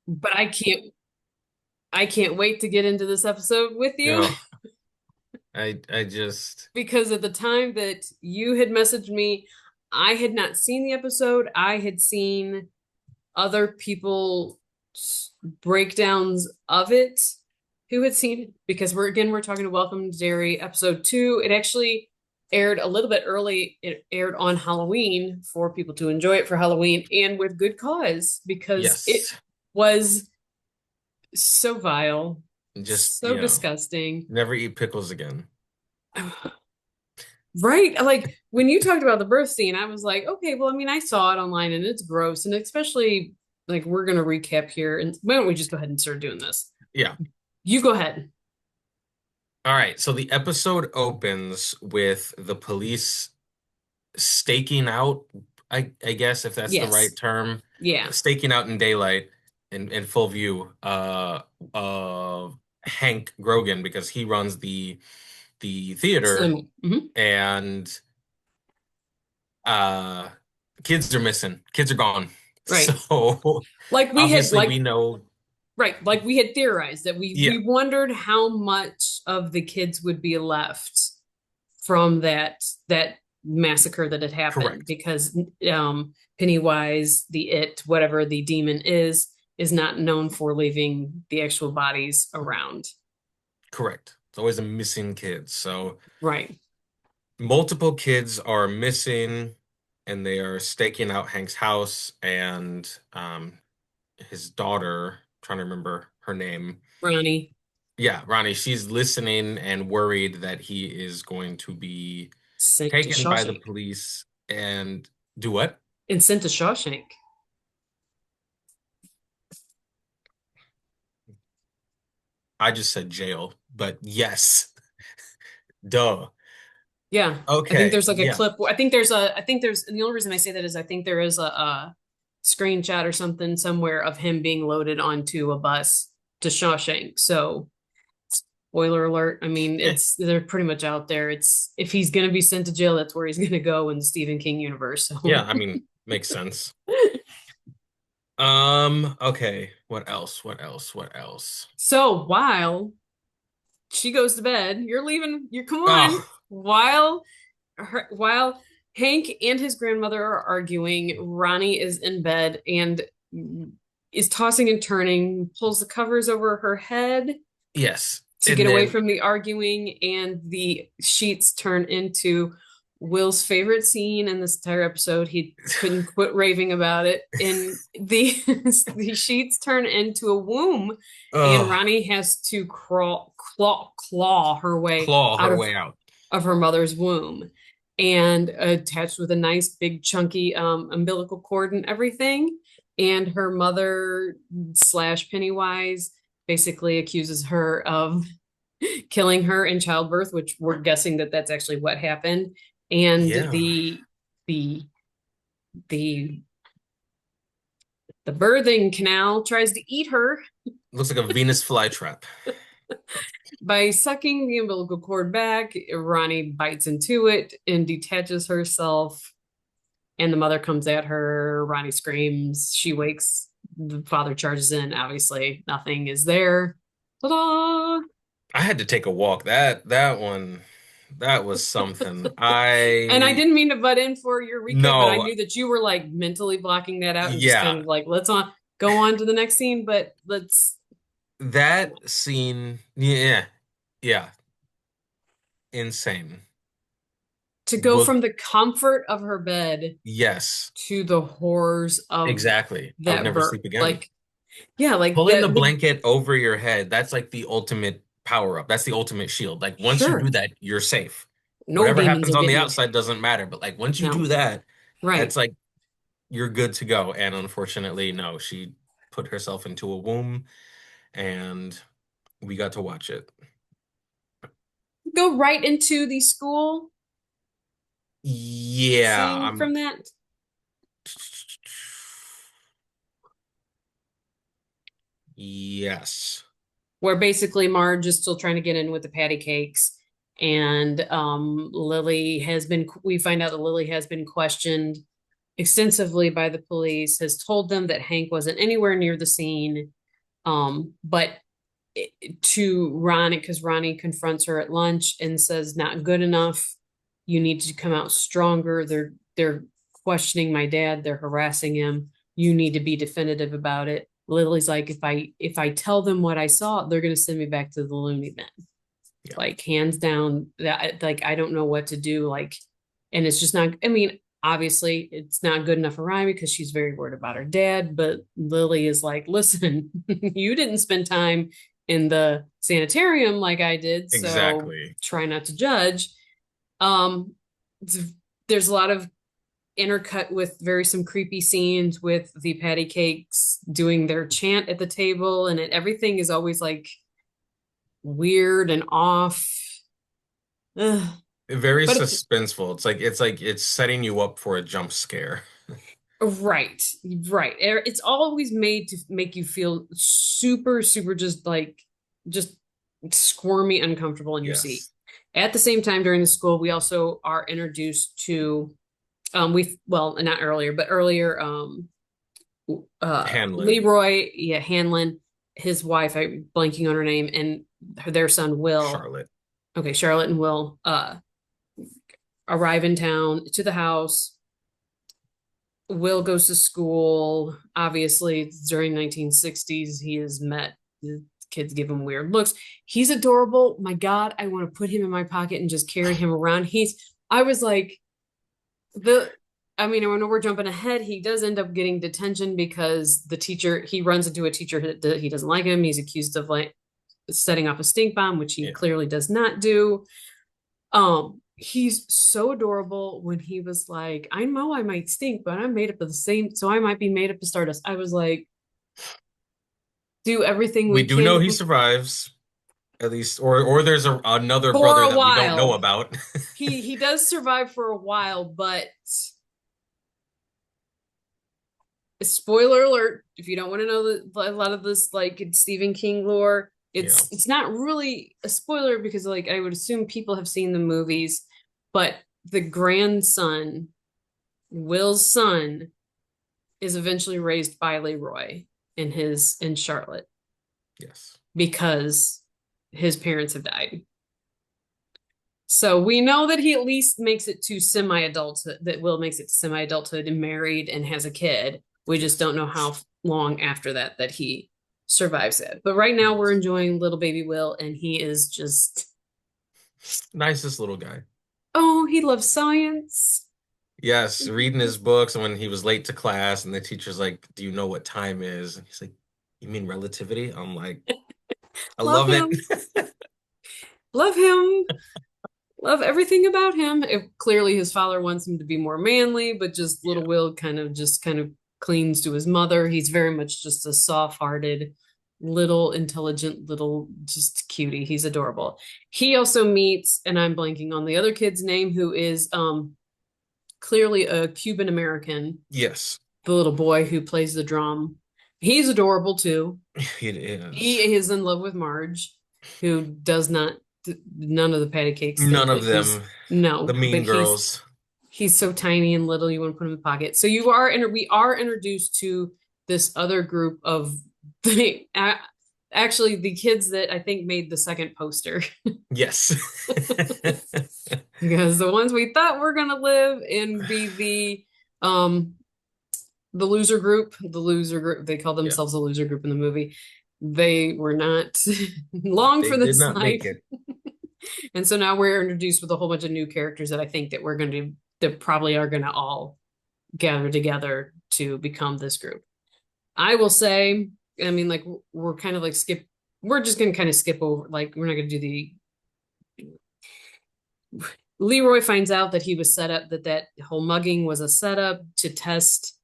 but I can't wait to get into this episode with you No, I just because at the time that you had messaged me, I had not seen the episode. I had seen other people breakdowns of it who had seen it because we're talking to Welcome to Derry episode 2. It actually aired a little bit early. It aired on Halloween for people to enjoy it for Halloween and with good cause because it yes, was so vile, just so disgusting. never eat pickles again. Right? Like when you talked about the birth scene, I was like, okay, well, I mean, I saw it online and it's gross. And especially like we're gonna recap here. And why don't we just go ahead and start doing this? Yeah. You go ahead. All right. So the episode opens with the police staking out, I guess if that's the right Yes. term, Yeah. staking out in daylight in full view, Hank Grogan because he runs the theater Mhm. and uh kids are missing. Kids are gone. Right. So Like we had obviously we like know, right, like we had theorized that we yeah, we wondered how much of the kids would be left from that massacre that had happened correct. because Pennywise, the it, whatever the demon is not known for leaving the actual bodies around. Correct. It's always a missing kid. So Right. multiple kids are missing and they are staking out Hank's house and his daughter, trying to remember her name. Ronnie Yeah, Ronnie, she's listening and worried that he is going to be sent to taken by the Shawshank police and do what? and sent to Shawshank. I just said jail, but yes. Duh. Yeah. I think Okay, there's like a yeah. clip. I think there's, and the only reason I say that is I think there is a screenshot or something somewhere of him being loaded onto a bus to Shawshank. So, spoiler alert. I mean, they're pretty much out there. It's if he's gonna be sent to jail, that's where he's gonna go in the Stephen King universe. Yeah, So, I mean, makes sense. Okay. What else? What else? What else? so while she goes to bed, you're leaving. You come on. Oh, While Hank and his grandmother are arguing, Ronnie is in bed and is tossing and turning, pulls the covers over her head yes. to And get away then from the arguing, and the sheets turn into Will's favorite scene in this entire episode. He couldn't quit raving about it. And the the sheets turn into a womb, and oh, Ronnie has to claw her way claw out her of way out. her mother's womb, and attached with a nice big chunky umbilical cord and everything. And her mother slash Pennywise basically accuses her of killing her in childbirth, which we're guessing that that's actually what happened. And Yeah. the the the birthing canal tries to eat her Looks like a Venus flytrap. by sucking the umbilical cord back. Ronnie bites into it and detaches herself, and the mother comes at her. Ronnie screams. She wakes. The father charges in. Obviously, nothing is there. Ta-da! I had to take a walk. That one, that was something. And I I didn't mean to butt in for your recap, but I no, knew that you were like mentally blocking that out and just kind yeah. of like, let's go on to the next scene, but let's That scene, yeah, yeah, insane. to go Well, from the comfort of her bed yes, to the horrors of exactly. I would that never birth. sleep again. Like, yeah, like Pulling the that would, blanket over your head, that's like the ultimate power up. That's the ultimate shield. Like once you do sure, that, you're safe. no Whatever demons happens are on the getting you. outside doesn't matter. But like once you do No, that, that's right. like you're good to go. And unfortunately, no, she put herself into a womb and we got to watch it. Go right into the school Yeah, scene from that, yes. where basically Marge is still trying to get in with the patty cakes. And we find out that Lily has been questioned extensively by the police, has told them that Hank wasn't anywhere near the scene. But to Ronnie, because Ronnie confronts her at lunch and says, "Not good enough. You need to come out stronger. They're questioning my dad. They're harassing him. You need to be definitive about it." Lily's like, if I tell them what I saw, they're gonna send me back to the loony bin. Yeah, Like hands down, that like I don't know what to do. Like, and it's just not. I mean, obviously, it's not good enough for Ryan because she's very worried about her dad. But Lily is like, listen, you didn't spend time in the sanitarium like I did, so exactly. try not to judge. Um, there's a lot of intercut with very some creepy scenes with the patty cakes doing their chant at the table, and everything is always like weird and off. Ugh. Very But it's suspenseful. It's setting you up for a jump scare. right, right. It's always made to make you feel super, super just squirmy, uncomfortable in your seat. Yes. At the same time, during the school, we also are introduced to we well not earlier, but earlier Hanlon, Leroy, yeah, Hanlon, his wife, I'm blanking on her name, and their son Will. Charlotte. Okay, Charlotte and Will arrive in town to the house. Will goes to school. Obviously, during 1960s, he has met the kids give him weird looks. He's adorable. My God, I want to put him in my pocket and just carry him around. I was like, the, I mean, I know we're jumping ahead. He does end up getting detention because he runs into a teacher that he doesn't like him. He's accused of like setting off a stink bomb, which he Yeah. clearly does not do. He's so adorable when he was like, I know I might stink, but I'm made up of the same, so I might be made up of stardust. I was like, do everything We we do can know to he survives, at least, or there's another for brother a that we don't know while. about. He does survive for a while, but spoiler alert, if you don't want to know a lot of this like Stephen King lore, Yeah. it's not really a spoiler because like I would assume people have seen the movies, but the grandson, Will's son, is eventually raised by Leroy in Charlotte Yes. because his parents have died. So we know that he at least makes it to semi-adulthood, that Will makes it to semi-adulthood and married and has a kid. We just Yes. don't know how long after that he survives it. But right now we're Yes. enjoying little baby Will, and he is just, Nicest little guy. oh, he loves science. Yes, reading his books and when he was late to class and the teacher's like, "Do you know what time is?" And he's like, "You mean relativity?" I'm like, "I Love love it." him. Love him. Love everything about him. Clearly his father wants him to be more manly, but just little Yeah. Will kind of clings to his mother. He's very much just a soft-hearted, little intelligent, little just cutie. He's adorable. He also meets, and I'm blanking on the other kid's name, who is clearly a Cuban American, Yes, the little boy who plays the drum. He's adorable too. it is. He is in love with Marge, who does not none of the patty cakes None thing, of but them, the but mean girls. he's so tiny and little you want to put him in the pocket. So we are introduced to this other group of the actually the kids that I think made the second poster. Yes. Because the ones we thought were gonna live and be the loser group, they call Yeah, themselves a loser group in the movie. They were not long they for did this not make life. it. And so now we're introduced with a whole bunch of new characters that I think that we're going to that probably are going to all gather together to become this group. I will say, I mean, like we're kind of like skip. We're just going to kind of skip over. Like we're not going to do the. Leroy finds out that he was set up. That whole mugging was a setup to test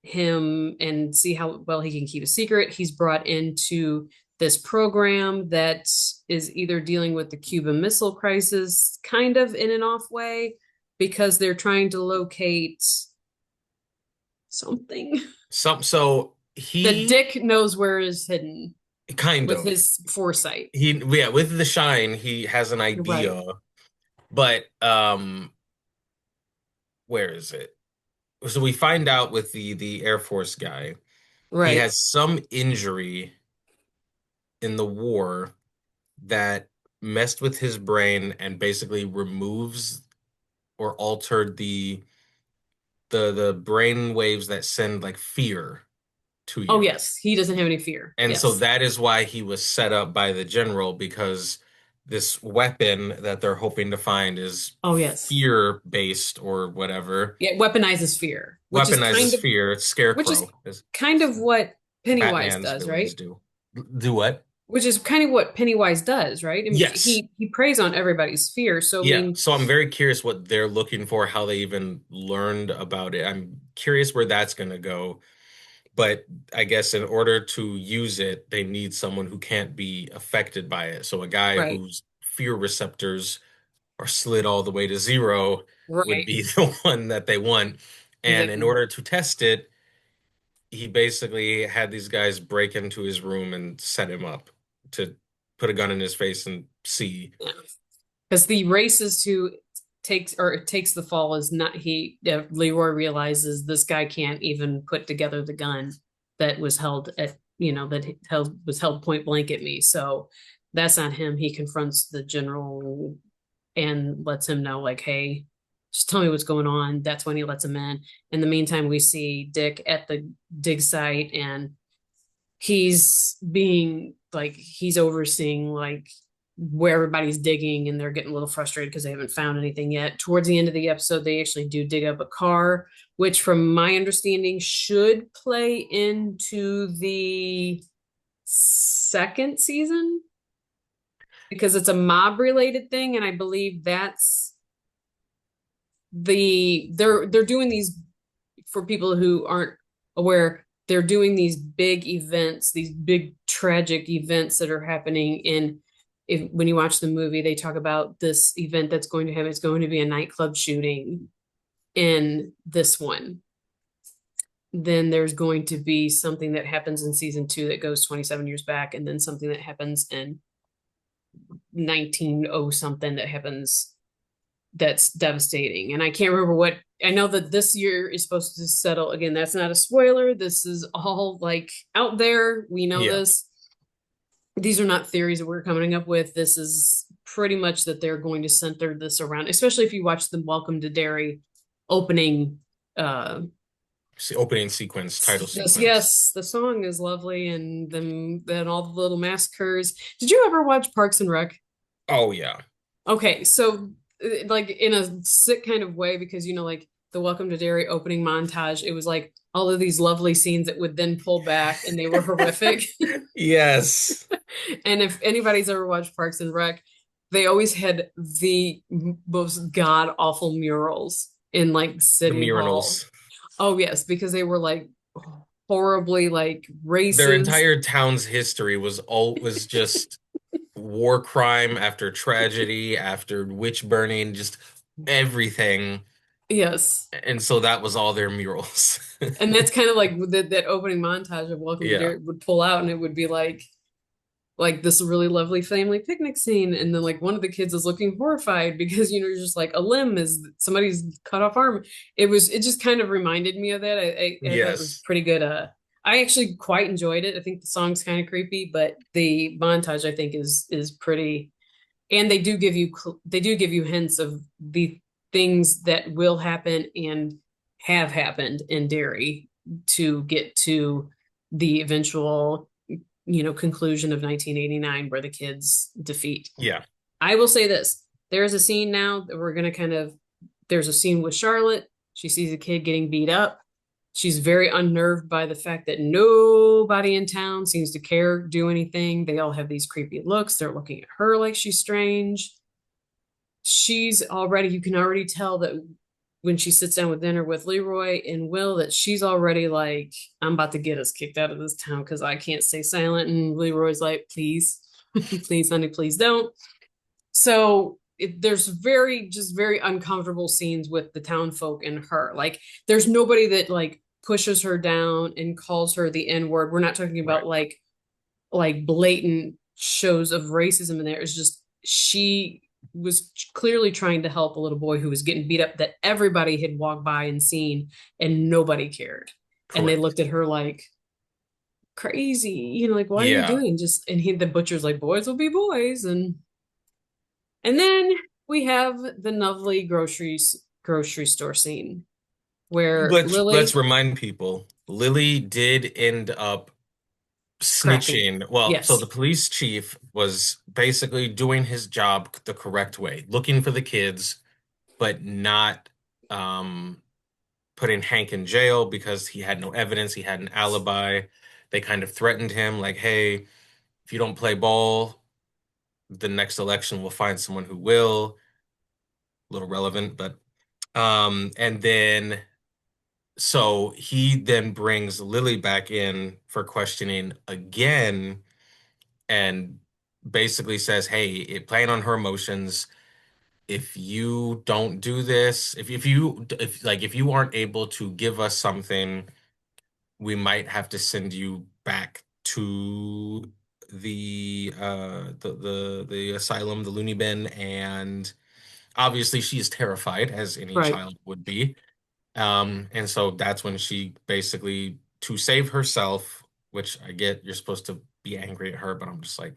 him and see how well he can keep a secret. He's brought into this program that is either dealing with the Cuban Missile Crisis, kind of in an off way, because they're trying to locate something So that he Dick knows where is hidden kind with of his foresight. yeah, with the shine, he has an Right, idea, but where is it? So we find out with the Air Force guy, he right. has some injury in the war that messed with his brain and basically removes or altered the brain waves that send like fear to Oh you. yes, he doesn't have any fear. And so Yes. that is why he was set up by the general because this weapon that they're hoping to find is Oh yes. fear based or whatever. Yeah, it weaponizes fear, Weaponizes fear. which is Scarecrow, as kind of what Pennywise Batman's does, villains right? do. Do what? Which is kind of what Pennywise does, right? I mean, Yes. he preys on everybody's fear. So I Yeah. mean, So I'm very curious what they're looking for, how they even learned about it. I'm curious where that's going to go. But I guess in order to use it, they need someone who can't be affected by it. So a guy right, whose fear receptors are slid all the way to zero would right, be the one that they want. And in exactly. order to test it, he basically had these guys break into his room and set him up to put a gun in his face and see. Yeah. Because the racist who takes the fall is not he. Leroy realizes this guy can't even put together the gun that was held at that was held point blank at me. So that's not him. He confronts the general and lets him know like, hey, just tell me what's going on. That's when he lets him in. In the meantime, we see Dick at the dig site and he's overseeing like where everybody's digging and they're getting a little frustrated because they haven't found anything yet. Towards the end of the episode, they actually do dig up a car, which from my understanding should play into the second season because it's a mob related thing and I believe that's they're doing these for people who aren't aware, they're doing these big events, these big tragic events that are happening in when you watch the movie, they talk about this event that's going to happen. It's going to be a nightclub shooting in this one. Then there's going to be something that happens in season two that goes 27 years back, and then something that happens in 1900 something that happens that's devastating. And I can't remember what I know that this year is supposed to settle. Again, that's not a spoiler. This is all like out there. We know Yeah. this. These are not theories that we're coming up with. This is pretty much that they're going to center this around, especially if you watch the Welcome to Derry opening. Opening sequence, title Yes, sequence. yes, the song is lovely, and then all the little massacres. Did you ever watch Parks and Rec? Oh yeah. Okay, so like in a sick kind of way, because like the Welcome to Derry opening montage, it was like all of these lovely scenes that would then pull back and they were horrific. Yes. And if anybody's ever watched Parks and Rec, they always had the most god awful murals in like The City Hall. Murinals. Oh yes, because they were like horribly like Their racist. entire town's history was just war crime after tragedy after witch burning, just everything. Yes. And so that was all their murals. And that's kind of like that opening montage of Welcome to Yeah. Derry would pull out and it would be like this really lovely family picnic scene and then like one of the kids is looking horrified because you're just like a limb is somebody's cut off arm. It just kind of reminded me of that. I thought it was Yes. pretty good. I actually quite enjoyed it. I think the song's kind of creepy, but the montage I think is pretty, and they do give you hints of the things that will happen and have happened in Derry to get to the eventual conclusion of 1989 where the kids defeat. Yeah. I will say this. There's a scene now that we're going to there's a scene with Charlotte. She sees a kid getting beat up. She's very unnerved by the fact that nobody in town seems to care, do anything. They all have these creepy looks. They're looking at her like she's strange. You can already tell that when she sits down with dinner with Leroy and Will, that she's already like, I'm about to get us kicked out of this town because I can't stay silent. And Leroy's like, please, please, honey, please don't. So there's very uncomfortable scenes with the town folk and her. Like, there's nobody that like pushes her down and calls her the N word. We're not talking Right. about like blatant shows of racism in there. It's just she was clearly trying to help a little boy who was getting beat up that everybody had walked by and seen and nobody cared. And they Correct. looked at her like, crazy. You know, like, what are you Yeah. doing? Just and the butcher's like, boys will be boys, and then we have the lovely grocery store scene where Let's Lily remind people, Lily did end up cracking. snitching. Well, so Yes, the police chief was basically doing his job the correct way, looking for the kids, but not um putting Hank in jail because he had no evidence, he had an alibi. They kind of threatened him, like, hey, if you don't play ball, the next election we'll find someone who will. A little relevant, but and then so he then brings Lily back in for questioning again and basically says, hey, playing on her emotions, if you don't do this, if you aren't able to give us something, we might have to send you back to the asylum, the loony bin, and obviously she is terrified, as any right, child would be. And so that's when she basically, to save herself, which I get, you're supposed to be angry at her, but I'm just like,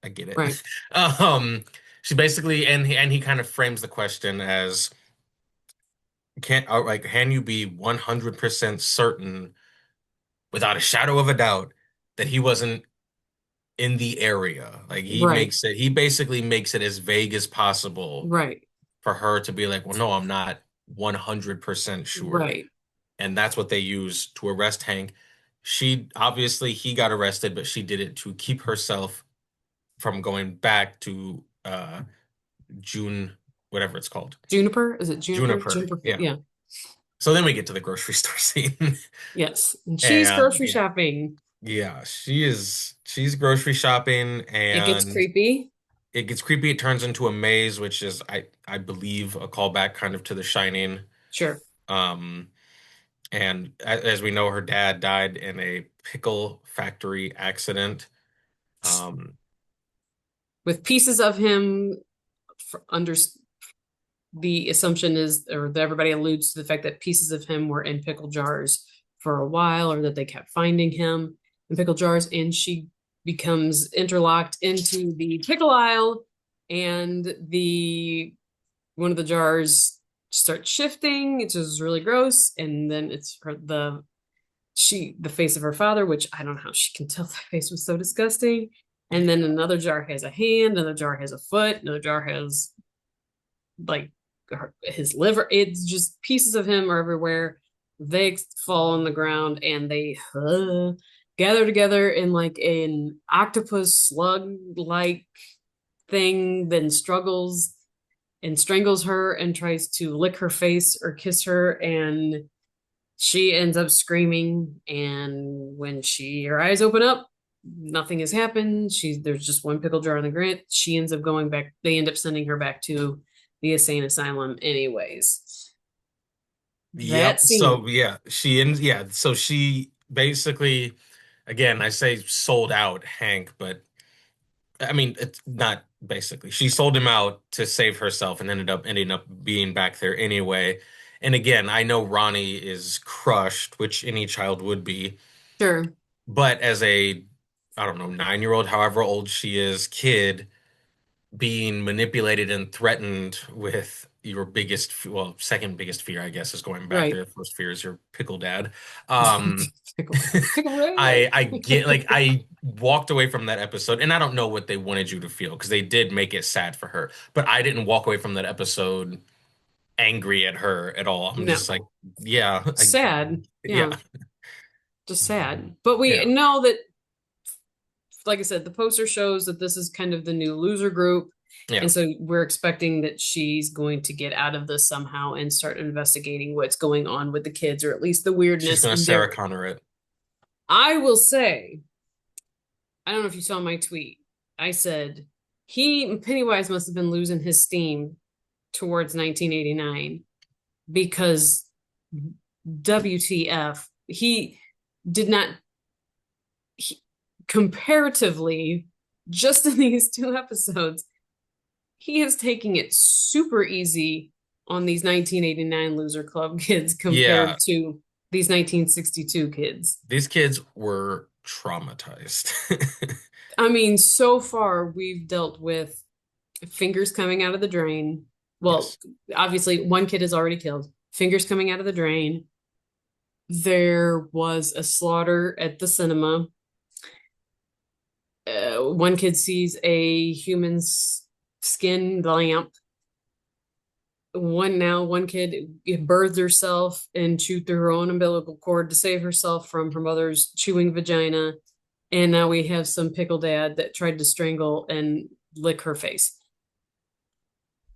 I get it. right, Um, she basically, and he kind of frames the question as, can you be 100% certain without a shadow of a doubt that he wasn't in the area? Like right, he basically makes it as vague as possible right, for her to be like, well, no, I'm not 100% sure. right. And that's what they use to arrest Hank. She obviously he got arrested, but she did it to keep herself from going back to June, whatever it's called. Juniper? Is it Juniper? Juniper. Juniper. Yeah. Yeah. So then we get to the grocery store scene. Yes. And she's And grocery shopping. yeah, she's grocery shopping It gets and creepy. it gets creepy. It turns into a maze, which is I believe a callback kind of to The Shining. Sure. Um and as we know, her dad died in a pickle factory accident. Um With pieces of him under the assumption is, or that everybody alludes to the fact that pieces of him were in pickle jars for a while, or that they kept finding him in pickle jars, and she becomes interlocked into the pickle aisle, and the one of the jars starts shifting. It's just really gross, and then it's the face of her father, which I don't know how she can tell that face was so disgusting. And then yeah. another jar has a hand, another jar has a foot, another jar has like his liver. It's just pieces of him are everywhere. They fall on the ground and they gather together in like an octopus slug like thing, then struggles and strangles her and tries to lick her face or kiss her. And she ends up screaming. And when her eyes open up, nothing has happened. There's just one pickle jar on the ground. She ends up going back. They end up sending her back to the insane asylum, anyways. That Yep. So scene, yeah, so she basically, again, I say sold out Hank, but I mean it's not basically. She sold him out to save herself and ending up being back there anyway. And again, I know Ronnie is crushed, which any child would be, sure, but as a, I don't know, 9-year old, however old she is, kid, being manipulated and threatened with your well, second biggest fear, I guess, is going back right. there. First fear is your pickle dad. Um, Pickle red. I get, like, I walked away from that episode, and I don't know what they wanted you to feel because they did make it sad for her, but I didn't walk away from that episode angry at her at all. I'm just like, No, yeah, sad. yeah, Yeah, just sad. But we yeah, know that, like I said, the poster shows that this is kind of the new loser group. yeah. And so we're expecting that she's going to get out of this somehow and start investigating what's going on with the kids, or at least the She's weirdness gonna in Sarah Derry. Connor it. I will say, I don't know if you saw my tweet. I said Pennywise must have been losing his steam towards 1989 because WTF, he did not he, comparatively, just in these two episodes, he is taking it super easy on these 1989 loser club kids compared Yeah, to these 1962 kids. These kids were traumatized. I mean, so far we've dealt with fingers coming out of the drain. Well, Yes. obviously, one kid is already killed. Fingers coming out of the drain. There was a slaughter at the cinema. One kid sees a human's skin lamp. One kid birthed herself and chewed through her own umbilical cord to save herself from her mother's chewing vagina. And now we have some pickle dad that tried to strangle and lick her face.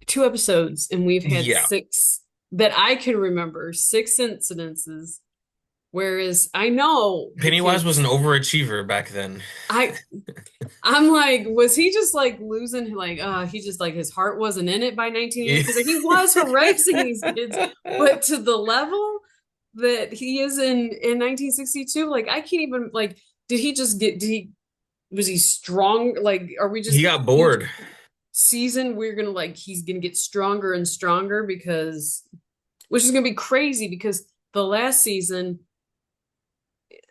Two episodes, and we've had Yeah. six that I can remember, six incidences. Whereas I know the Pennywise was an kids, overachiever back then. I I'm like, was he just like losing like he just like his heart wasn't in it by 1980? Because like, he was harassing these kids, but to the level that he is in 1962, like I can't even like did he just get did he was he strong? Like, are we He just got each bored. season we're gonna like he's gonna get stronger and stronger because which is gonna be crazy because the last season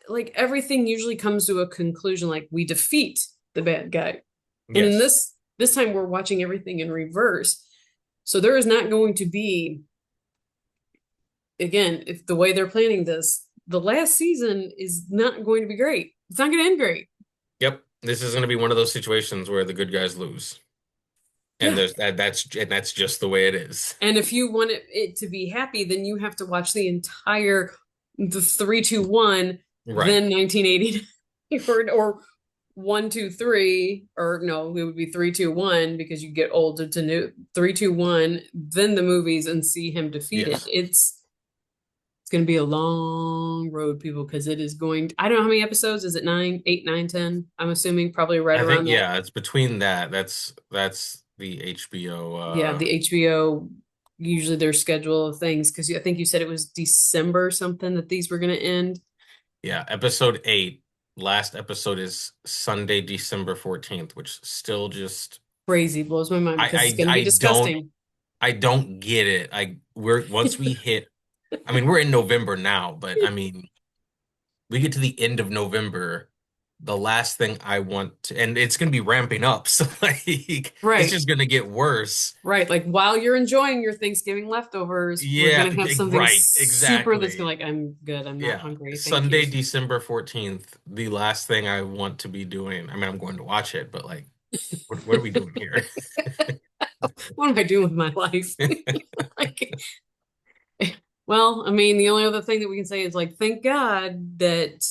like everything usually comes to a conclusion like we defeat the bad guy. And in Yes. this time we're watching everything in reverse. So there is not going to be again, if the way they're planning this, the last season is not going to be great. It's not going to end great. Yep. This is going to be one of those situations where the good guys lose. And Yeah. that's just the way it is. And if you want it to be happy, then you have to watch the entire the 3-2-1, Right. then 1980 or 1-2-3, or no, it would be 3-2-1 because you get older to new 3-2-1, then the movies and see him defeated. Yes. It's going to be a long road, people, because it is going. I don't know how many episodes. Is it nine, eight, nine, 10? I'm assuming probably right I think around that. yeah, it's between that. That's the HBO Yeah, the HBO usually their schedule of things because I think you said it was December something that these were going to end. yeah, episode 8. Last episode is Sunday, December 14th, which still just Crazy blows my mind because it's I going to I be I don't disgusting. I don't get it. We're once we hit I mean, we're in November now, but I mean, we get to the end of November, the last thing I want to, and it's going to be ramping up. So like, it's Right, just going to get worse. right. Like while you're enjoying your Thanksgiving leftovers, we're Yeah, going to have something right, super that's going exactly. to like, I'm good. I'm not Yeah. hungry. Thank you. Sunday, December 14th, the last thing I want to be doing. I mean, I'm going to watch it, but like, what are we doing here? What am I doing with my life? Like, well, I mean, the only other thing that we can say is like, thank God that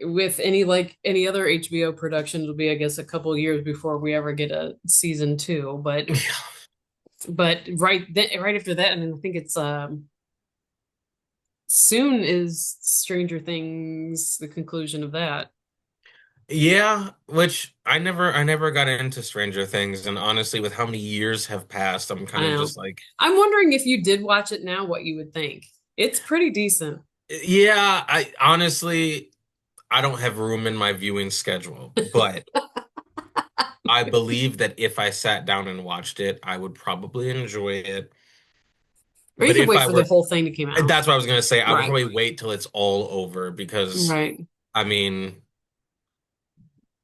with any like any other HBO production, it'll be, I guess, a couple years before we ever get a season two. But right then, right after that, I mean, I think it's soon is Stranger Things, the conclusion of that. Yeah, which I never got into Stranger Things, and honestly, with how many years have passed, I'm I kind of know. just like, I'm wondering if you did watch it now, what you would think. It's pretty decent. yeah, I honestly I don't have room in my viewing schedule, but I believe that if I sat down and watched it, I would probably enjoy it. Or you But could if wait I for the were, whole thing to come out. that's what I was gonna say. I would Right. probably wait till it's all over because, Right. I mean,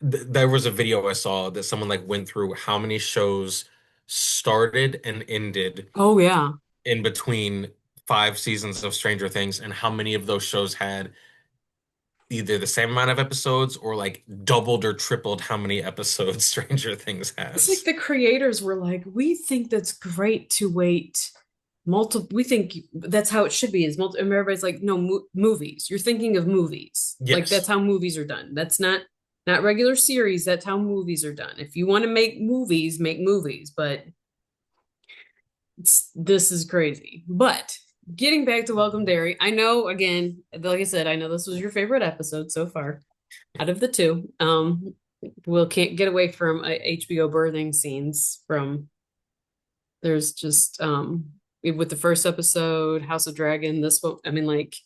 there was a video I saw that someone like went through how many shows started and ended Oh yeah. in between 5 seasons of Stranger Things, and how many of those shows had either the same amount of episodes or like doubled or tripled how many episodes Stranger Things It's like has. the creators were like, we think that's great to wait multiple. We think that's how it should be. Is multi? And everybody's like, no, movies. You're thinking of movies. Like that's Yes. how movies are done. That's not regular series. That's how movies are done. If you want to make movies, make movies. But this is crazy. But getting back to Welcome Dairy, I know again, like I said, I know this was your favorite episode so far out of the two. We'll can't get away from HBO birthing scenes from there's just with the first episode, House of Dragon, this one, I mean like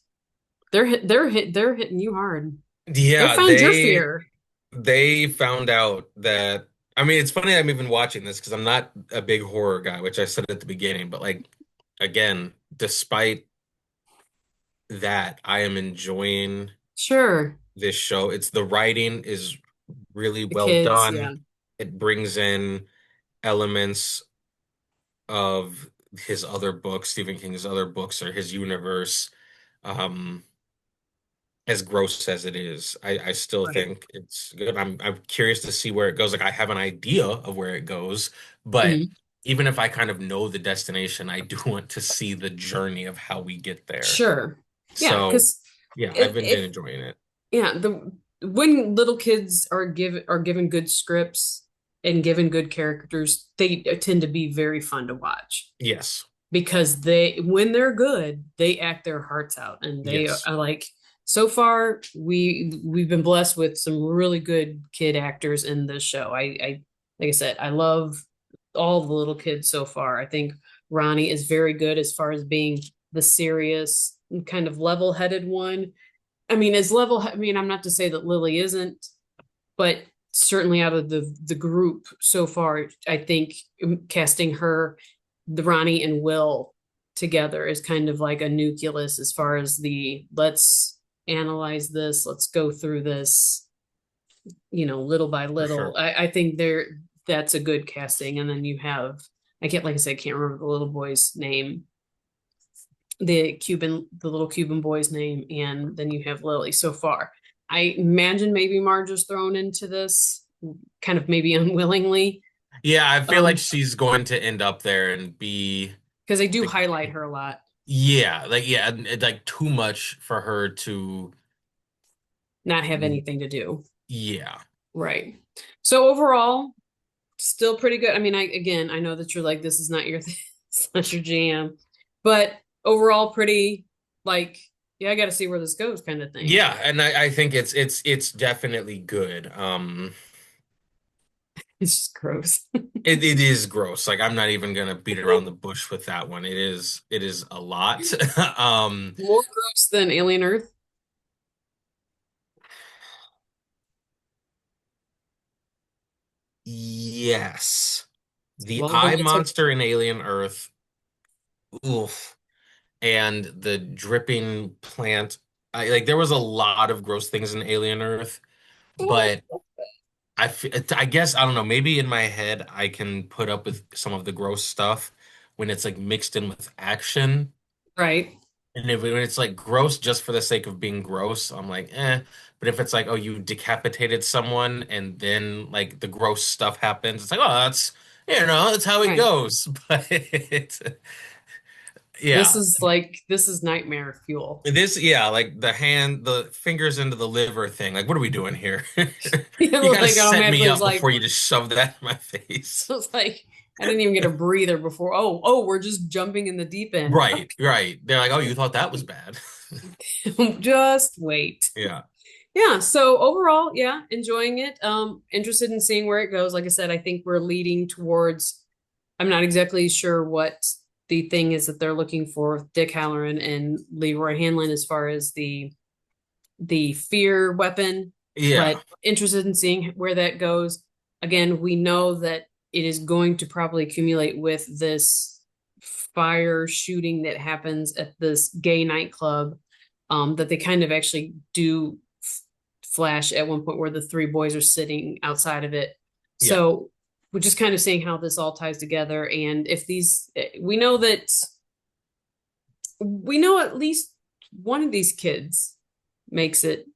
they're hitting you hard. They Yeah, found your fear. they found out that I mean it's funny I'm even watching this because I'm not a big horror guy, which I said at the beginning, but like again, despite that, I am enjoying Sure. this show. It's the writing is really The well kids, yeah. done. It brings in elements of his other books, Stephen King's other books or his universe. Um, as gross as it is, I still Right. think it's good. I'm curious to see where it goes. Like I have an idea of where it goes, but Mhm. even if I kind of know the destination, I do want to see the journey of how we get there. Sure. Yeah, So because yeah, I've been if enjoying it. yeah, the when little kids are given good scripts and given good characters, they tend to be very fun to watch Yes. because they when they're good, they act their hearts out and they Yes. are like so far we've been blessed with some really good kid actors in this show. I like I said, I love all the little kids so far. I think Ronnie is very good as far as being the serious kind of level-headed one. I mean, I mean, I'm not to say that Lily isn't, but certainly out of the group so far, I think casting her, the Ronnie and Will together is kind of like a nucleus as far as the let's analyze this, let's go through this, little by For little. sure. I think that's a good casting. And then you have I can't like I said, I can't remember the little boy's name, the little Cuban boy's name, and then you have Lily so far. I imagine maybe Marge is thrown into this kind of maybe unwillingly, Yeah, I feel like um, she's going to end up there and be because they do like, highlight her a lot, yeah, like too much for her to, not have anything to do. yeah. Right. So overall, still pretty good. I mean, I know that you're like, this is not your thing, it's not your jam, but overall pretty like, yeah, I got to see where this goes kind of thing. Yeah, and I think it's definitely good. It's just gross. It is gross. Like I'm not even gonna beat around the bush with that one. It is a lot. Um, More gross than Alien Earth. yes. The Well, then eye let's hope. monster in Alien Earth, oof, and the dripping plant. Like there was a lot of gross things in Alien Earth, but I guess I don't know. Maybe in my head I can put up with some of the gross stuff when it's like mixed in with action. Right, And if when it's like gross just for the sake of being gross, I'm like, eh. But if it's like, oh, you decapitated someone and then like the gross stuff happens, it's like, oh, that's how it right. goes. But This yeah. is like this is nightmare fuel. Yeah, like the fingers into the liver thing. Like, what are we doing here? You gotta Like set me automatically it's up like before you just shove that in my face. so it's like I didn't even get a breather before. Oh, we're just jumping in the deep end. Right, right. They're like, oh, you thought that was bad. Just wait. Yeah. Yeah, so overall, yeah, enjoying it. Interested in seeing where it goes. Like I said, I think we're leading towards I'm not exactly sure what the thing is that they're looking for with Dick Halloran and Leroy Hanlon as far as the fear weapon, Yeah. but interested in seeing where that goes. Again, we know that it is going to probably accumulate with this fire shooting that happens at this gay nightclub, that they kind of actually do flash at one point where the three boys are sitting outside of it. Yeah. So we're just kind of seeing how this all ties together. And if we know that we know at least one of these kids makes it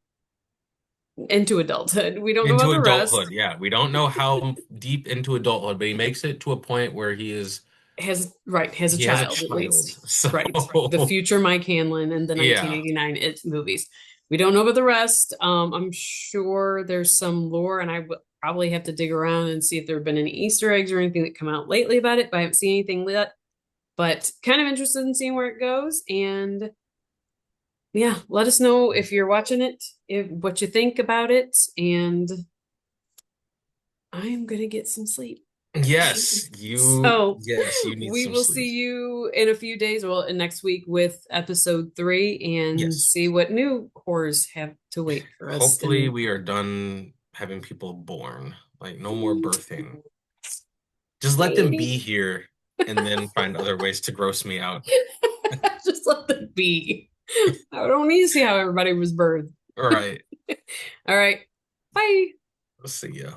into adulthood. We don't know about Into the adulthood. rest. Yeah. We don't know how deep into adulthood, but he makes it to a point where Has a he has a child at child. least. Right. The So future Mike Hanlon in the yeah. 1989 movies. We don't know about the rest. I'm sure there's some lore, and I would probably have to dig around and see if there have been any Easter eggs or anything that come out lately about it. But I haven't seen anything yet. But kind of interested in seeing where it goes. And yeah, let us know if you're watching it, what you think about it. And I'm gonna get some sleep. So Yes, you need we some will sleep. see you in a few days, well, next week with episode 3 and Yes. see what new horrors have to wait for us. Hopefully And we are done having people born. Like no more birthing. Just let them maybe be here and then find other ways to gross me out. just let them be. I don't need to see how everybody was birthed. All right. All right. Bye. See ya.